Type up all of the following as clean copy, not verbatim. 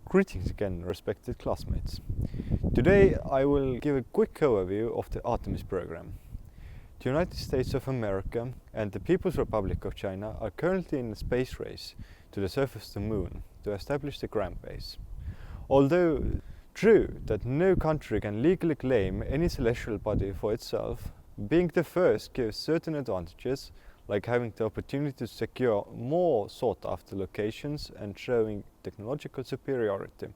Greetings again, respected classmates. Today I will give a quick overview of the Artemis program. The United States of America and the People's Republic of China are currently in a space race to the surface of the moon to establish the ground base. Although true that no country can legally claim any celestial body for itself, being the first gives certain advantages, like having the opportunity to secure more sought-after locations and showing technological superiority.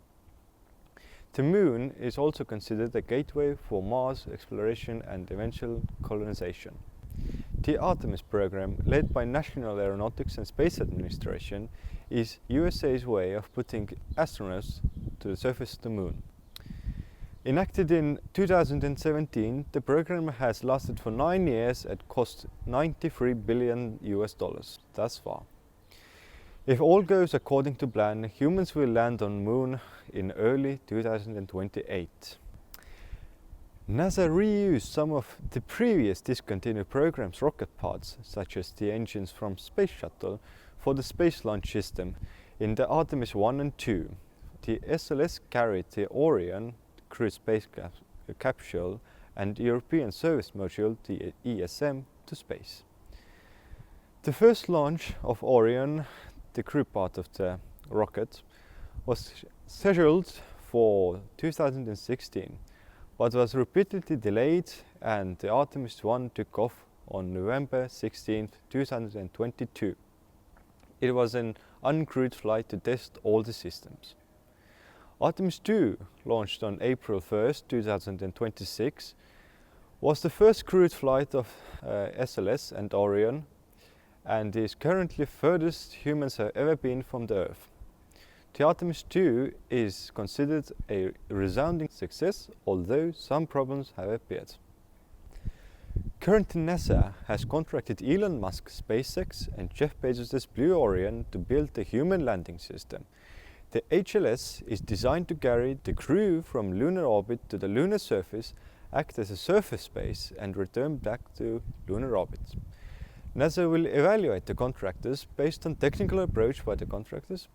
The moon is also considered a gateway for Mars exploration and eventual colonization. The Artemis program, led by National Aeronautics and Space Administration, is USA's way of putting astronauts to the surface of the moon. Enacted in 2017, the program has lasted for 9 years and cost $93 billion thus far. If all goes according to plan, humans will land on Moon in early 2028. NASA reused some of the previous discontinued program's rocket parts, such as the engines from Space Shuttle, for the Space Launch System in the Artemis 1 and 2. The SLS carried the Orion crew space capsule and European Service Module, the ESM, to space. The first launch of Orion, the crew part of the rocket, was scheduled for 2016, but was repeatedly delayed, and the Artemis 1 took off on November 16, 2022. It was an uncrewed flight to test all the systems. Artemis 2, launched on April 1, 2026, was the first crewed flight of SLS and Orion, and is currently furthest humans have ever been from the Earth. The Artemis 2 is considered a resounding success, although some problems have appeared. Currently, NASA has contracted Elon Musk's SpaceX and Jeff Bezos' Blue Origin to build the human landing system. The HLS is designed to carry the crew from lunar orbit to the lunar surface, act as a surface base, and return back to lunar orbit. NASA will evaluate the contractors based on technical approach by the contractors,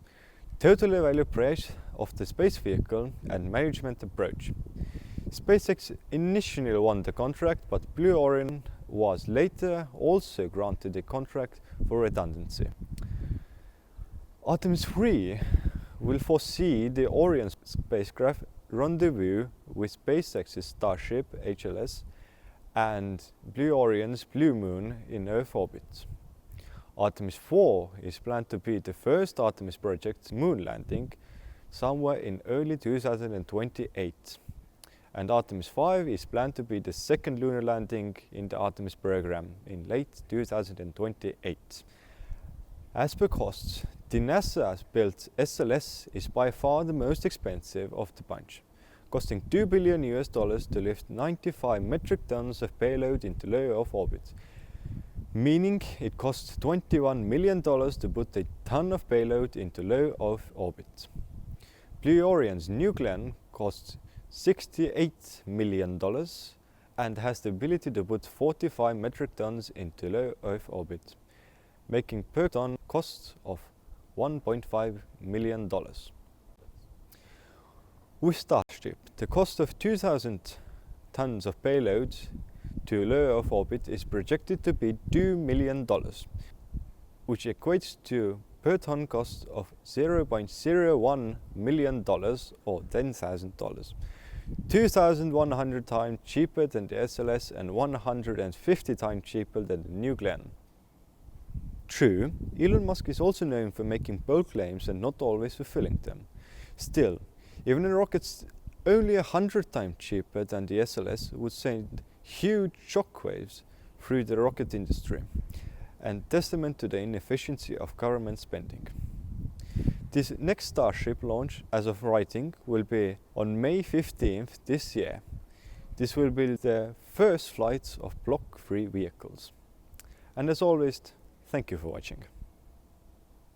total evaluate price of the space vehicle, and management approach. SpaceX initially won the contract, but Blue Origin was later also granted a contract for redundancy. Artemis 3 will foresee the Orion spacecraft rendezvous with SpaceX's Starship HLS and Blue Orion's Blue Moon in Earth orbit. Artemis 4 is planned to be the first Artemis project moon landing somewhere in early 2028. And Artemis 5 is planned to be the second lunar landing in the Artemis program in late 2028. As per costs, the NASA-built SLS is by far the most expensive of the bunch, costing $2 billion to lift 95 metric tons of payload into low Earth orbit, meaning it costs $21 million to put a ton of payload into low Earth orbit. Blue Orion's New Glenn costs $68 million and has the ability to put 45 metric tons into low Earth orbit, making per ton costs of $1.5 million. With Starship, the cost of 2,000 tons of payload to low Earth orbit is projected to be $2 million, which equates to per ton cost of $0.01 million or $10,000. 2,100 times cheaper than the SLS and 150 times cheaper than the New Glenn. True, Elon Musk is also known for making bold claims and not always fulfilling them. Still, even a rocket only 100 times cheaper than the SLS would send huge shockwaves through the rocket industry, and testament to the inefficiency of government spending. This next Starship launch, as of writing, will be on May 15th this year. This will be the first flights of Block 3 vehicles. And as always, thank you for watching.